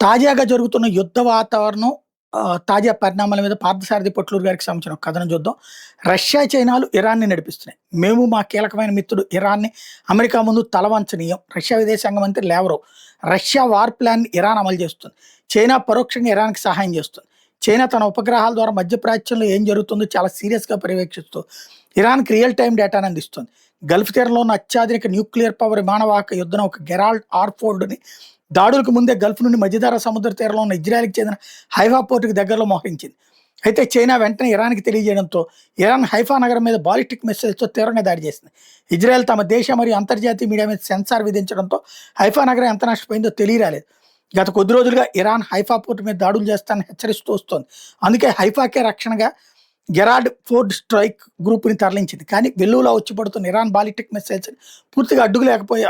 తాజాగా జరుగుతున్న యుద్ధ వాతావరణం తాజా పరిణామాల మీద పార్థసారథి పొట్లూరు గారికి సంబంధించిన ఒక కథనం చూద్దాం. రష్యా, చైనాలు ఇరాన్‌ని నడిపిస్తున్నాయి. మేము మా కీలకమైన మిత్రుడు ఇరాన్‌ని అమెరికా ముందు తలవంచనీయం. రష్యా విదేశాంగ మంత్రి లావ్రోవ్. రష్యా వార్ ప్లాన్‌ని ఇరాన్ అమలు చేస్తుంది. చైనా పరోక్షంగా ఇరాన్‌కి సహాయం చేస్తుంది. చైనా తన ఉపగ్రహాల ద్వారా మధ్యప్రాచ్యంలో ఏం జరుగుతుందో చాలా సీరియస్‌గా పర్యవేక్షిస్తూ ఇరాన్‌కి రియల్ టైమ్ డేటాను అందిస్తుంది. గల్ఫ్ తీరంలో ఉన్న అత్యాధునిక న్యూక్లియర్ పవర్ విమానవాహక యుద్ధ నౌక గెరాల్డ్ ఆర్ఫోర్డ్‌ని దాడులకు ముందే గల్ఫ్ నుండి మధ్యధరా సముద్ర తీరంలో ఉన్న ఇజ్రాయెల్‌కి చెందిన హైఫా పోర్టుకు దగ్గరలో మోహరించింది. అయితే చైనా వెంటనే ఇరాన్‌కి తెలియజేయడంతో ఇరాన్ హైఫా నగరం మీద బాలిస్టిక్ మిస్సైల్స్‌తో తీవ్రంగా దాడి చేసింది. ఇజ్రాయెల్ తమ దేశ మరియు అంతర్జాతీయ మీడియా మీద సెన్సార్ విధించడంతో హైఫా నగరం ఎంత నష్టపోయిందో తెలియరాలేదు. గత కొద్ది రోజులుగా ఇరాన్ హైఫా పోర్టు మీద దాడులు చేస్తానని హెచ్చరిస్తూ వస్తోంది. అందుకే హైఫాకే రక్షణగా గెరాల్డ్ ఫోర్డ్ స్ట్రైక్ గ్రూప్‌ని తరలించింది. కానీ వెల్లువలా వచ్చి పడుతున్న ఇరాన్ బాలిస్టిక్ మిస్సైల్స్‌ని పూర్తిగా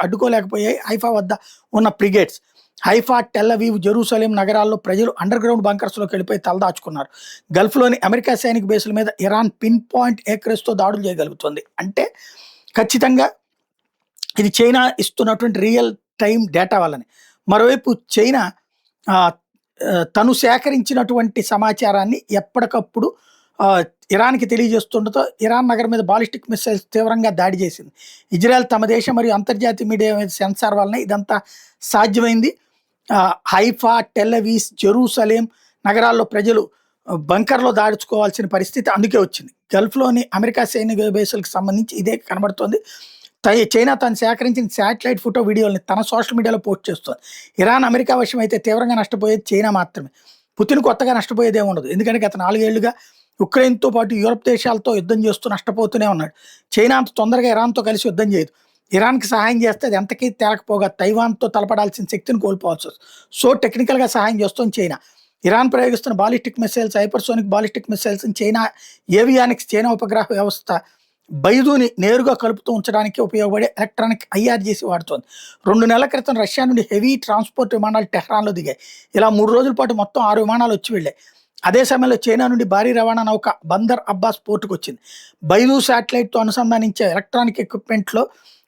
అడ్డుకోలేకపోయాయి హైఫా వద్ద ఉన్న frigates. Haifa, Tel Aviv, Jerusalem నగరాల్లో ప్రజలు అండర్ గ్రౌండ్ బంకర్స్‌లోకి వెళ్ళిపోయి తలదాచుకున్నారు. గల్ఫ్‌లోని అమెరికా సైనిక బేసుల మీద ఇరాన్ పిన్ పాయింట్ ఏక్రెస్‌తో దాడులు చేయగలుగుతుంది. అంటే ఖచ్చితంగా ఇది చైనా ఇస్తున్నటువంటి రియల్ టైమ్ డేటా వల్లనే. మరోవైపు చైనా ఆహ్, తను సేకరించినటువంటి సమాచారాన్ని ఎప్పటికప్పుడు ఆహ్, ఇరాన్‌కి తెలియజేస్తుండటంతో ఇరాన్ నగరం మీద బాలిస్టిక్ మిస్సైల్స్ తీవ్రంగా దాడి చేసింది. ఇజ్రాయెల్ తమ దేశం మరియు అంతర్జాతీయ మీడియా మీద సెన్సార్ వల్లనే ఇదంతా సాధ్యమైంది. హైఫా, టెల్ అవీవ్, జెరూసలేం నగరాల్లో ప్రజలు బంకర్‌లో దాచుకోవాల్సిన పరిస్థితి అందుకే వచ్చింది. గల్ఫ్‌లోని అమెరికా సైనిక బేసులకు సంబంధించి ఇదే కనబడుతోంది. చైనా తను సేకరించిన శాటిలైట్ ఫోటో, వీడియోలని తన సోషల్ మీడియాలో పోస్ట్ చేస్తోంది. ఇరాన్ అమెరికా వశం అయితే తీవ్రంగా నష్టపోయేది చైనా మాత్రమే. పుతిన్ కొత్తగా నష్టపోయేదే ఉండదు. ఎందుకంటే గత 4 ఏళ్లుగా ఉక్రెయిన్‌తో పాటు యూరప్ దేశాలతో యుద్ధం చేస్తూ నష్టపోతూనే ఉన్నాడు. చైనా అంత తొందరగా ఇరాన్‌తో కలిసి యుద్ధం చేయదు. ఇరాన్‌కి సహాయం చేస్తే అది ఎంతకీ తేలకపోగా తైవాన్‌తో తలపడాల్సిన శక్తిని కోల్పోవాల్సి వస్తుంది. సో టెక్నికల్‌గా సహాయం చేస్తోంది చైనా. ఇరాన్ ప్రయోగిస్తున్న బాలిస్టిక్ మిస్సైల్స్, హైపర్సోనిక్ బాలిస్టిక్ మిస్సైల్స్‌ని చైనా ఏవియానిక్స్, చైనా ఉపగ్రహ వ్యవస్థ బైదూని నేరుగా కలుపుతూ ఉంచడానికి ఉపయోగపడే ఎలక్ట్రానిక్ ఐఆర్జీసీ వాడుతోంది. 2 నెలల క్రితం రష్యా నుండి హెవీ ట్రాన్స్పోర్ట్ విమానాలు టెహ్రాన్‌లో దిగాయి. ఇలా 3 రోజుల పాటు మొత్తం 6 విమానాలు వచ్చి వెళ్ళాయి. అదే సమయంలో చైనా నుండి భారీ రవాణా నౌక బందర్ అబ్బాస్ పోర్టుకు వచ్చింది. బైదూ శాటిలైట్‌తో అనుసంధానించే ఎలక్ట్రానిక్ ఎక్విప్‌మెంట్‌లో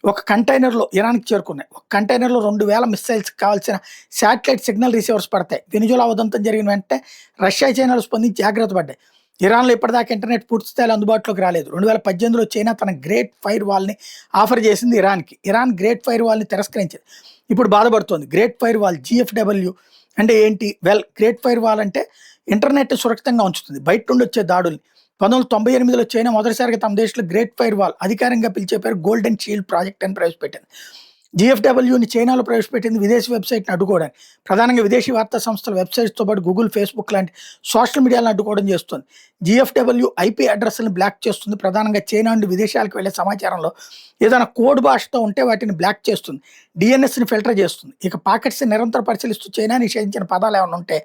ఒక కంటైనర్‌లో ఇరాన్‌కి చేరుకున్నాయి. ఒక కంటైనర్‌లో 2000 మిస్సైల్స్‌కి కావాల్సిన శాటిలైట్ సిగ్నల్ రిసీవర్స్ పడతాయి. వెనిజులా ఉదంతం జరిగిన వెంటనే రష్యా, చైనాలు స్పందించి జాగ్రత్త పడ్డాయి. ఇరాన్‌లో ఇప్పటిదాకా ఇంటర్నెట్ పూర్తి స్థాయిలో అందుబాటులోకి రాలేదు. 2018లో చైనా తన గ్రేట్ ఫైర్ వాల్‌ని ఆఫర్ చేసింది ఇరాన్‌కి. ఇరాన్ గ్రేట్ ఫైర్ వాల్‌ని తిరస్కరించింది. ఇప్పుడు బాధపడుతోంది. గ్రేట్ ఫైర్ వాల్ జీఎఫ్‌డబ్ల్యూ అంటే ఏంటి? గ్రేట్ ఫైర్ వాల్ అంటే ఇంటర్నెట్ సురక్షితంగా ఉంచుతుంది బయట నుండి వచ్చే దాడుల్ని. 1998లో చైనా మొదటిసారిగా తమ దేశంలో గ్రేట్ ఫైర్ వాల్, అధికారికంగా పిలిచే పేరు గోల్డెన్ షీల్డ్ ప్రాజెక్ట్ అని ప్రవేశపెట్టింది. జీఎఫ్‌డబ్ల్యూని చైనాలో ప్రవేశపెట్టింది విదేశీ వెబ్‌సైట్‌ని అడ్డుకోవడానికి. ప్రధానంగా విదేశీ వార్తా సంస్థల వెబ్‌సైట్స్‌తో పాటు గూగుల్, ఫేస్‌బుక్ లాంటి సోషల్ మీడియాలను అడ్డుకోవడం చేస్తుంది. జీఎఫ్‌డబ్ల్యూ ఐపీ అడ్రస్‌లను బ్లాక్ చేస్తుంది. ప్రధానంగా చైనా నుండి విదేశాలకు వెళ్లే సమాచారంలో ఏదైనా కోడ్ భాషతో ఉంటే వాటిని బ్లాక్ చేస్తుంది. డీఎన్ఎస్‌ని ఫిల్టర్ చేస్తుంది. ఇక పాకెట్స్‌ని నిరంతరం పరిశీలిస్తూ చైనా నిషేధించిన పదాలు ఏమైనా ఉంటే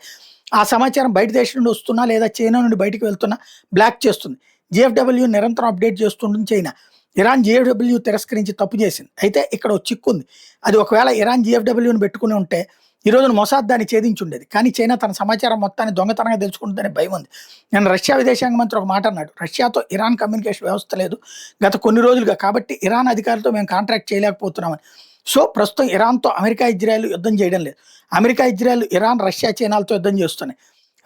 ఆ సమాచారం బయట దేశం నుండి వస్తున్నా లేదా చైనా నుండి బయటికి వెళ్తున్నా బ్లాక్ చేస్తుంది. జీఎఫ్‌డబ్ల్యూ నిరంతరం అప్డేట్ చేస్తుంటుంది చైనా. ఇరాన్ జీఎఫ్‌డబ్ల్యూ తిరస్కరించి తప్పు చేసింది. అయితే ఇక్కడ ఓ చిక్కుంది. అది ఒకవేళ ఇరాన్ జీఎఫ్‌డబ్ల్యూని పెట్టుకుని ఉంటే ఈ రోజున మొసాద్ దాన్ని ఛేదించి ఉండేది. కానీ చైనా తన సమాచారం మొత్తాన్ని దొంగతనంగా తెలుసుకుంటుందనే భయం ఉంది. నేను రష్యా విదేశాంగ మంత్రి ఒక మాట అన్నాడు. రష్యాతో ఇరాన్ కమ్యూనికేషన్ వ్యవస్థ లేదు గత కొన్ని రోజులుగా. కాబట్టి ఇరాన్ అధికారులతో మేము కాంట్రాక్ట్ చేయలేకపోతున్నామని. సో ప్రస్తుతం ఇరాన్‌తో అమెరికా, ఇజ్రాయెల్ యుద్ధం చేయడం లేదు. అమెరికా, ఇజ్రాయెల్, ఇరాన్, రష్యా, చైనాలతో యుద్ధం చేస్తున్నాయి.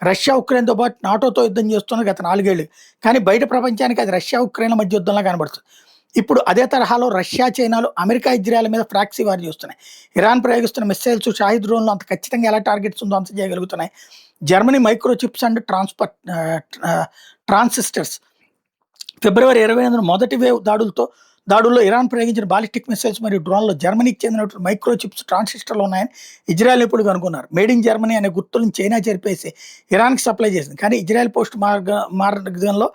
రష్యా, ఉక్రెయిన్‌తో పాటు నాటోతో యుద్ధం చేస్తున్నది గత 4 ఏళ్లు. కానీ బయట ప్రపంచానికి అది రష్యా, ఉక్రెయిన్‌ల మధ్య యుద్ధంలా కనబడుతుంది. ఇప్పుడు అదే తరహాలో రష్యా, చైనాలు అమెరికా, ఇజ్రాయెల్ మీద ప్రాక్సీ వార్ చేస్తున్నాయి. ఇరాన్ ప్రయోగిస్తున్న మిస్సైల్స్, షాహిద్ డ్రోన్లు అంత ఖచ్చితంగా ఎలా టార్గెట్స్ ఉందో అంత చేయగలుగుతున్నాయి. Germany micro chips and transistors ఫిబ్రవరి 28న మొదటి వేవ్ దాడుల్లో ఇరాన్ ప్రయోగించిన బాలిస్టిక్ మిసైల్స్ మరియు డ్రోన్లో జర్మనీకి చెందినటువంటి మైక్రో చిప్స్, ట్రాన్సిస్టర్లు ఉన్నాయని ఇజ్రాయెల్ నిపుణులు కనుగొన్నారు. మేడ్ ఇన్ జర్మనీ అనే గుర్తులను చైనా చెరిపేసి ఇరాన్కి సప్లై చేసింది. కానీ ఇజ్రాయెల్ పోస్ట్ మార్గంలో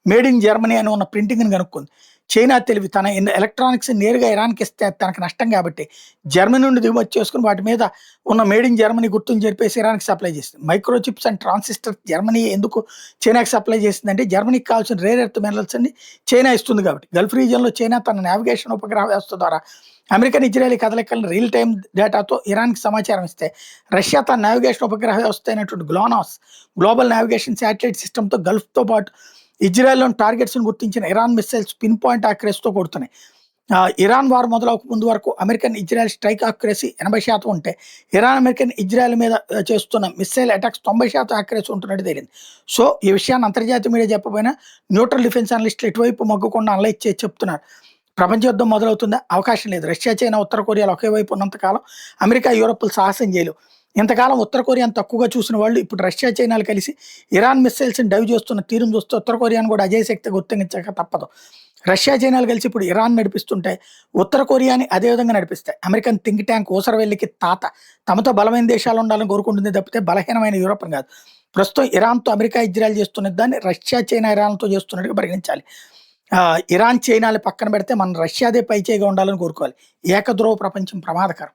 మేడ్ ఇన్ జర్మనీ అని ఉన్న ప్రింటింగ్ని కనుక్కుంది. చైనా తెలివి తన ఎలక్ట్రానిక్స్ నేరుగా ఇరాన్కి ఇస్తే తనకు నష్టం కాబట్టి జర్మనీ నుండి దిగుమతి చేసుకుని వాటి మీద ఉన్న మేడ్ ఇన్ జర్మనీ గుర్తుని చెప్పేసి ఇరాన్కి సప్లై చేసింది. Micro chips and transistor Germany ఎందుకు చైనాకి సప్లై చేసిందంటే జర్మనీకి కావాల్సిన రేర్ ఎర్త్ మినరల్స్ అన్ని చైనా ఇస్తుంది కాబట్టి. గల్ఫ్ రీజియన్లో చైనా తన నావిగేషన్ ఉపగ్రహ వ్యవస్థ ద్వారా అమెరికన్, ఇజ్రాయెలీ కదలికలను రియల్ టైమ్ డేటాతో ఇరాన్కి సమాచారం ఇస్తే రష్యా తన నావిగేషన్ ఉపగ్రహ వ్యవస్థ అయినటువంటి గ్లోబల్ నావిగేషన్ శాటిలైట్ సిస్టమ్తో గల్ఫ్తో పాటు ఇజ్రాయెల్లోని టార్గెట్స్ను గుర్తించిన ఇరాన్ మిస్సైల్స్ పిన్ పాయింట్ యాక్యురసీతో కొడుతున్నాయి. ఇరాన్ వార్ మొదలవక ముందు వరకు అమెరికన్, ఇజ్రాయెల్ స్ట్రైక్ యాక్యురసీ 80% ఉంటే, ఇరాన్, అమెరికన్, ఇజ్రాయెల్ మీద చేస్తున్న మిస్సైల్ అటాక్స్ 90% యాక్యురసీ ఉంటున్నట్టు తేలింది. సో, ఈ విషయాన్ని అంతర్జాతీయ మీడియా చెప్పకపోయినా న్యూట్రల్ డిఫెన్స్ అనలిస్టులు ఇటువైపు మొగ్గకుండా అనలైజ్ చేసి చెప్తున్నారు. ప్రపంచ యుద్ధం మొదలవుతుందా? అవకాశం లేదు. రష్యా, చైనా, ఉత్తర కొరియాలు ఒకే వైపు ఉన్నంత కాలం అమెరికా, యూరోప్‌లు సాహసం చేయలేవు. ఇంతకాలం ఉత్తర కొరియాను తక్కువగా చూసిన వాళ్ళు ఇప్పుడు రష్యా, చైనాలు కలిసి ఇరాన్ మిస్సైల్స్‌ని డైవ్ చేస్తున్న తీరును చూస్తే ఉత్తర కొరియాను కూడా అజేయశక్తిగా గుర్తించక తప్పదు. రష్యా, చైనాలు కలిసి ఇప్పుడు ఇరాన్ నడిపిస్తుంటే ఉత్తర కొరియాని అదే విధంగా నడిపిస్తాయి. అమెరికన్ థింక్ ట్యాంక్ ఊసరవెల్లికి తాత తమతో బలమైన దేశాలు ఉండాలని కోరుకుంటుంది తప్పితే బలహీనమైన యూరోప్ కాదు. ప్రస్తుతం ఇరాన్‌తో అమెరికా, ఇజ్రాయెల్ చేస్తున్న దాన్ని రష్యా, చైనా, ఇరాన్‌తో చేస్తున్నట్టుగా పరిగణించాలి. ఇరాన్, చైనాలు పక్కన పెడితే మనం రష్యాదే పైచేయిగా ఉండాలని కోరుకోవాలి. ఏకధ్రువ ప్రపంచం ప్రమాదకరం.